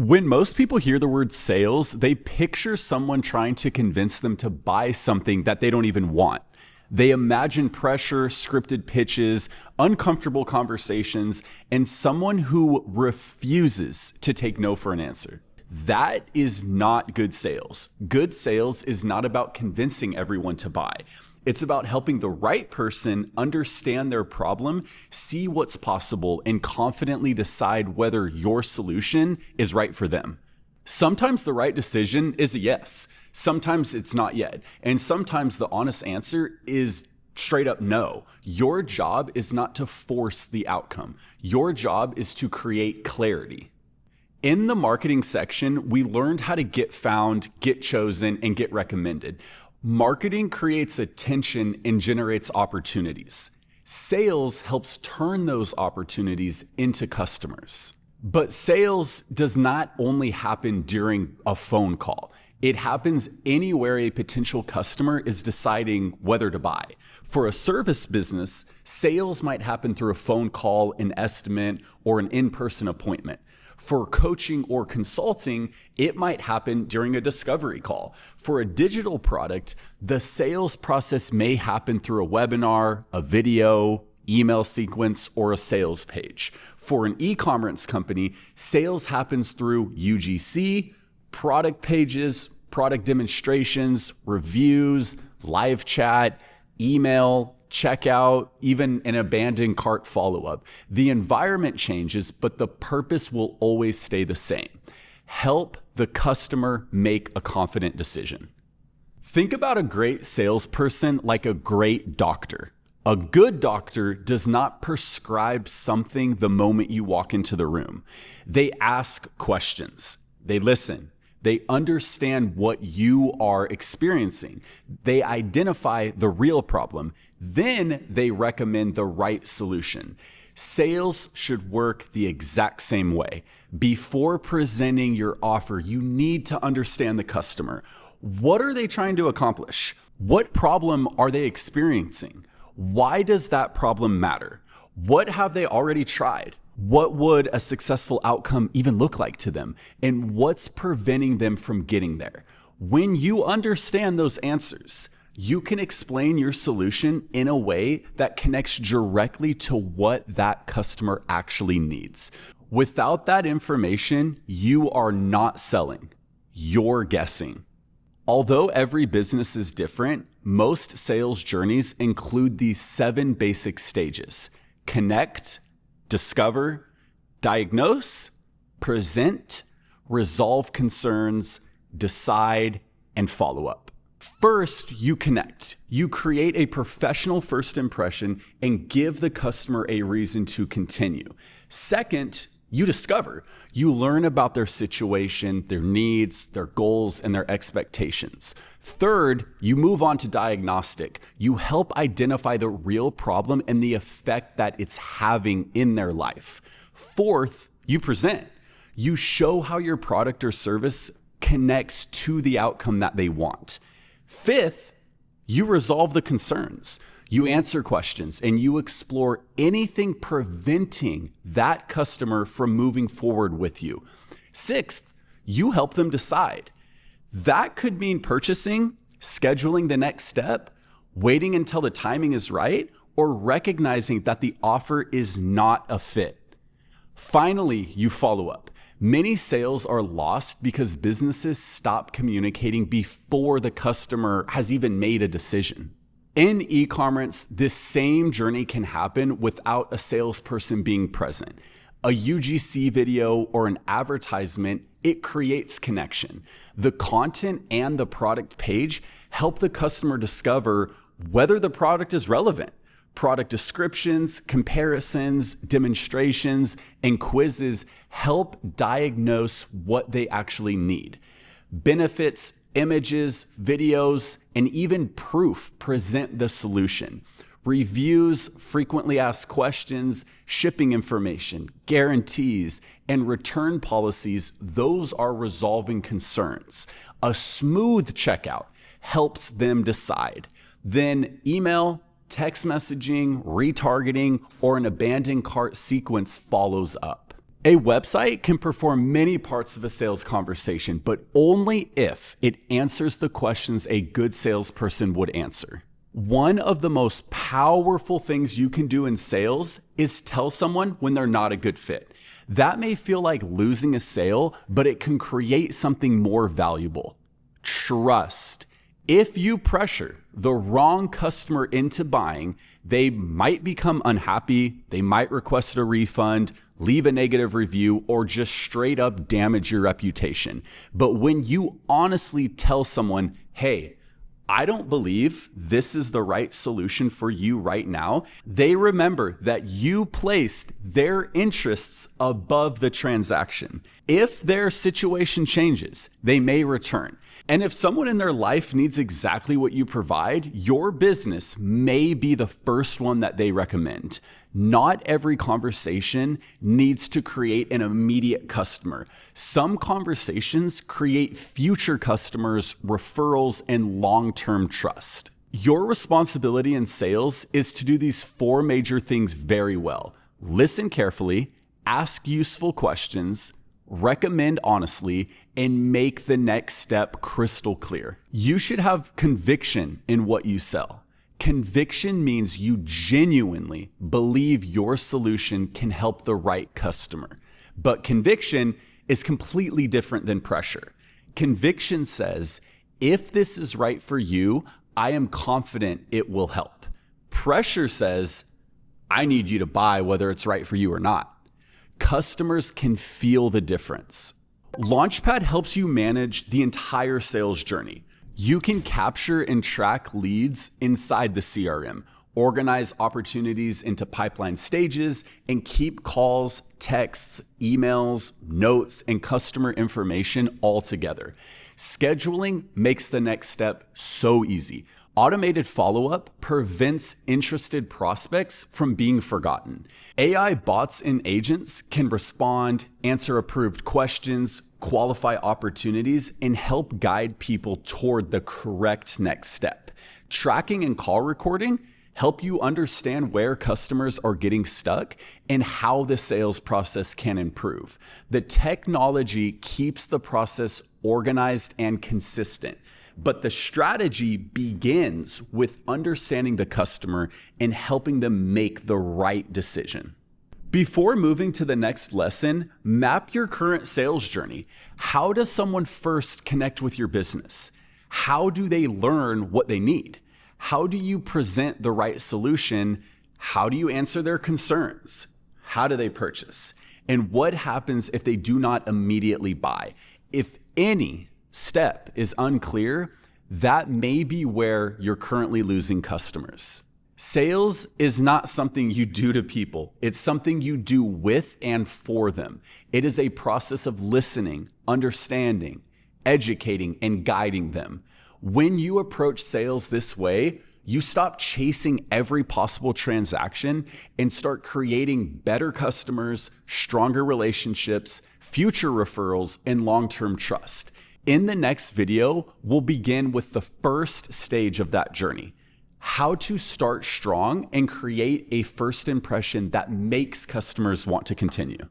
When most people hear the word sales, they picture someone trying to convince them to buy something that they don't even want. They imagine pressure, scripted pitches, uncomfortable conversations, and someone who refuses to take no for an answer. That is not good sales. Good sales is not about convincing everyone to buy. It's about helping the right person understand their problem, see what's possible, and confidently decide whether your solution is right for them. Sometimes the right decision is a yes. Sometimes it's not yet. And sometimes the honest answer is straight up no. Your job is not to force the outcome. Your job is to create clarity. In the marketing section, we learned how to get found, get chosen, and get recommended. Marketing creates attention and generates opportunities. Sales helps turn those opportunities into customers. But sales does not only happen during a phone call. It happens anywhere a potential customer is deciding whether to buy. For a service business, sales might happen through a phone call, an estimate, or an in-person appointment. For coaching or consulting, it might happen during a discovery call. For a digital product, the sales process may happen through a webinar, a video, email sequence, or a sales page. For an e-commerce company, sales happens through UGC, product pages, product demonstrations, reviews, live chat, email, checkout, even an abandoned cart follow-up. The environment changes, but the purpose will always stay the same. Help the customer make a confident decision. Think about a great salesperson like a great doctor. A good doctor does not prescribe something the moment you walk into the room. They ask questions. They listen. They understand what you are experiencing. They identify the real problem. Then they recommend the right solution. Sales should work the exact same way. Before presenting your offer, you need to understand the customer. What are they trying to accomplish? What problem are they experiencing? Why does that problem matter? What have they already tried? What would a successful outcome even look like to them? And what's preventing them from getting there? When you understand those answers, you can explain your solution in a way that connects directly to what that customer actually needs. Without that information, you are not selling. You're guessing. Although every business is different, most sales journeys include these 7 basic stages: connect, discover, diagnose, present, resolve concerns, decide, and follow up. First, you connect. You create a professional first impression and give the customer a reason to continue. Second, you discover. You learn about their situation, their needs, their goals, and their expectations. Third, you move on to diagnostic. You help identify the real problem and the effect that it's having in their life. Fourth, you present. You show how your product or service connects to the outcome that they want. Fifth, you resolve the concerns. You answer questions and you explore anything preventing that customer from moving forward with you. Sixth, you help them decide. That could mean purchasing, scheduling the next step, waiting until the timing is right, or recognizing that the offer is not a fit. Finally, you follow up. Many sales are lost because businesses stop communicating before the customer has even made a decision. In e-commerce, this same journey can happen without a salesperson being present. A UGC video or an advertisement, it creates connection. The content and the product page help the customer discover whether the product is relevant. Product descriptions, comparisons, demonstrations, and quizzes help diagnose what they actually need. Benefits, images, videos, and even proof present the solution. Reviews, frequently asked questions, shipping information, guarantees, and return policies, those are resolving concerns. A smooth checkout helps them decide. Then email, text messaging, retargeting, or an abandoned cart sequence follows up. A website can perform many parts of a sales conversation, but only if it answers the questions a good salesperson would answer. One of the most powerful things you can do in sales is tell someone when they're not a good fit. That may feel like losing a sale, but it can create something more valuable. Trust. If you pressure the wrong customer into buying, they might become unhappy, they might request a refund, leave a negative review, or just straight up damage your reputation. But when you honestly tell someone, hey, I don't believe this is the right solution for you right now, they remember that you placed their interests above the transaction. If their situation changes, they may return. And if someone in their life needs exactly what you provide, your business may be the first one that they recommend. Not every conversation needs to create an immediate customer. Some conversations create future customers, referrals, and long-term trust. Your responsibility in sales is to do these 4 major things very well. Listen carefully, ask useful questions, recommend honestly, and make the next step crystal clear. You should have conviction in what you sell. Conviction means you genuinely believe your solution can help the right customer. But conviction is completely different than pressure. Conviction says, if this is right for you, I am confident it will help. Pressure says, I need you to buy whether it's right for you or not. Customers can feel the difference. Launchpad helps you manage the entire sales journey. You can capture and track leads inside the CRM, organize opportunities into pipeline stages, and keep calls, texts, emails, notes, and customer information all together. Scheduling makes the next step so easy. Automated follow-up prevents interested prospects from being forgotten. AI bots and agents can respond, answer approved questions, qualify opportunities, and help guide people toward the correct next step. Tracking and call recording help you understand where customers are getting stuck and how the sales process can improve. The technology keeps the process organized and consistent, but the strategy begins with understanding the customer and helping them make the right decision. Before moving to the next lesson, map your current sales journey. How does someone first connect with your business? How do they learn what they need? How do you present the right solution? How do you answer their concerns? How do they purchase? And what happens if they do not immediately buy? If any step is unclear, that may be where you're currently losing customers. Sales is not something you do to people. It's something you do with and for them. It is a process of listening, understanding, educating, and guiding them. When you approach sales this way, you stop chasing every possible transaction and start creating better customers, stronger relationships, future referrals, and long-term trust. In the next video, we'll begin with the first stage of that journey: how to start strong and create a first impression that makes customers want to continue.